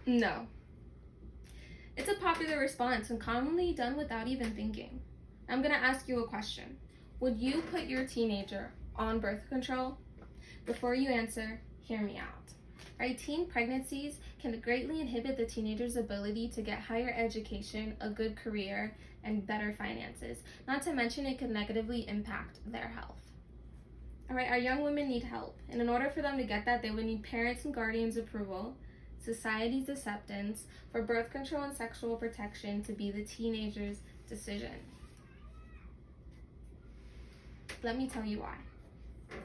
No. It's a popular response and commonly done without even thinking. I'm going to ask you a question. Would you put your teenager on birth control? Before you answer, hear me out. Right, teen pregnancies can greatly inhibit the teenager's ability to get higher education, a good career, and better finances. Not to mention it could negatively impact their health. All right, our young women need help, and in order for them to get that, they would need parents and guardians' approval, society's acceptance for birth control and sexual protection to be the teenager's decision. Let me tell you why.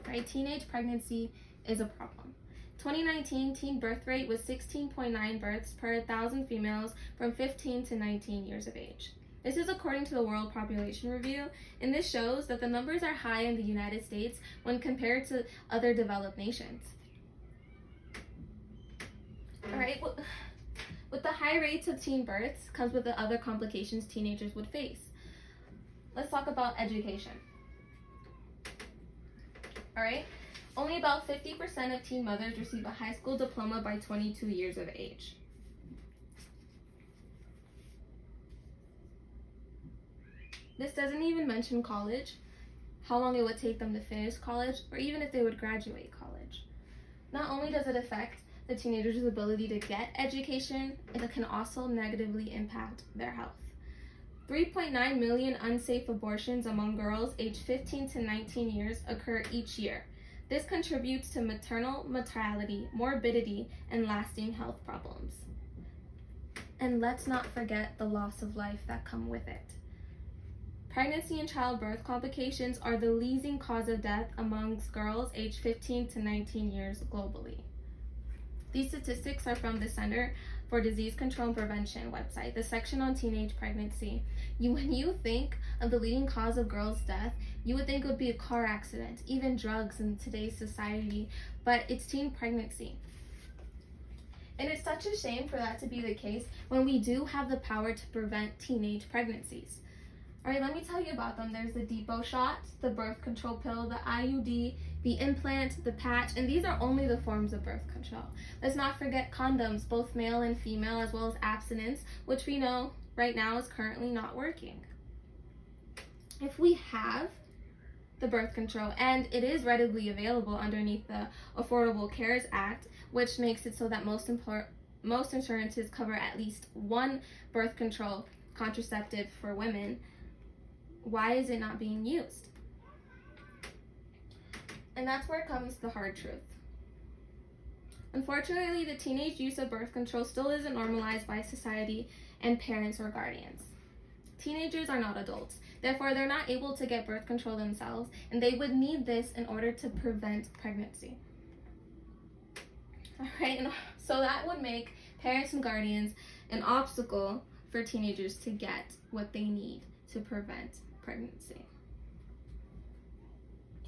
Right, teenage pregnancy is a problem. 2019 teen birth rate was 16.9 births per 1,000 females from 15 to 19 years of age. This is according to the World Population Review, and this shows that the numbers are high in the United States when compared to other developed nations. All right, with the high rates of teen births comes with the other complications teenagers would face. Let's talk about education. All right, only about 50% of teen mothers receive a high school diploma by 22 years of age. This doesn't even mention college, how long it would take them to finish college, or even if they would graduate college. Not only does it affect the teenager's ability to get education, it can also negatively impact their health. 3.9 million unsafe abortions among girls aged 15 to 19 years occur each year. This contributes to maternal mortality, morbidity, and lasting health problems. And let's not forget the loss of life that come with it. Pregnancy and childbirth complications are the leading cause of death amongst girls aged 15 to 19 years globally. These statistics are from the Center for Disease Control and Prevention website, the section on teenage pregnancy. When you think of the leading cause of girls' death, you would think it would be a car accident, even drugs in today's society, but it's teen pregnancy. And it's such a shame for that to be the case when we do have the power to prevent teenage pregnancies. All right, let me tell you about them. There's the depot shot, the birth control pill, the IUD, the implant, the patch, and these are only the forms of birth control. Let's not forget condoms, both male and female, as well as abstinence, which we know right now is currently not working. If we have the birth control, and it is readily available underneath the Affordable Cares Act, which makes it so that most insurances cover at least one birth control contraceptive for women, why is it not being used? And that's where comes the hard truth. Unfortunately, the teenage use of birth control still isn't normalized by society and parents or guardians. Teenagers are not adults, therefore they're not able to get birth control themselves, and they would need this in order to prevent pregnancy. All right, and so that would make parents and guardians an obstacle for teenagers to get what they need to prevent pregnancy.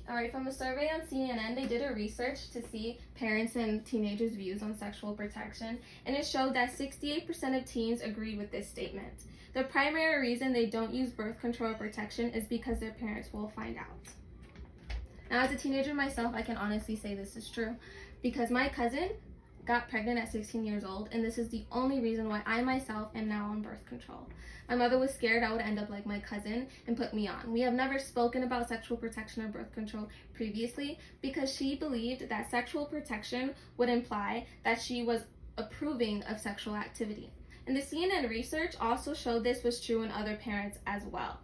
All right, from a survey on CNN, they did a research to see parents and teenagers' views on sexual protection, and it showed that 68% of teens agree with this statement. The primary reason they don't use birth control or protection is because their parents will find out. Now, as a teenager myself, I can honestly say this is true, because my cousin got pregnant at 16 years old, and this is the only reason why I myself am now on birth control. My mother was scared I would end up like my cousin and put me on. We have never spoken about sexual protection or birth control previously because she believed that sexual protection would imply that she was approving of sexual activity. And the CNN research also showed this was true in other parents as well.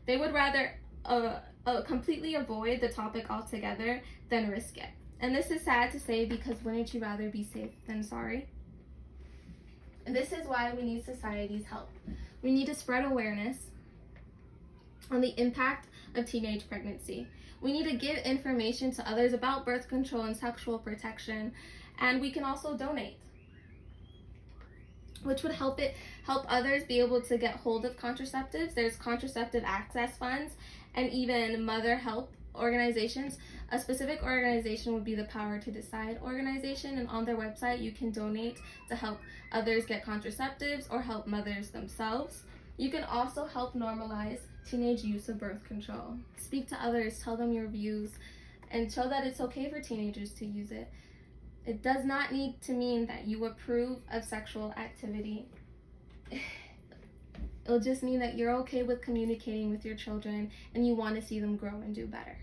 They would rather completely avoid the topic altogether than risk it. And this is sad to say because wouldn't you rather be safe than sorry? And this is why we need society's help. We need to spread awareness on the impact of teenage pregnancy. We need to give information to others about birth control and sexual protection, and we can also donate, which would help others be able to get hold of contraceptives. There's contraceptive access funds and even mother help organizations. A specific organization would be the Power to Decide organization, and on their website you can donate to help others get contraceptives or help mothers themselves. You can also help normalize teenage use of birth control. Speak to others, tell them your views, and show that it's okay for teenagers to use it. It does not need to mean that you approve of sexual activity. It'll just mean that you're okay with communicating with your children and you want to see them grow and do better.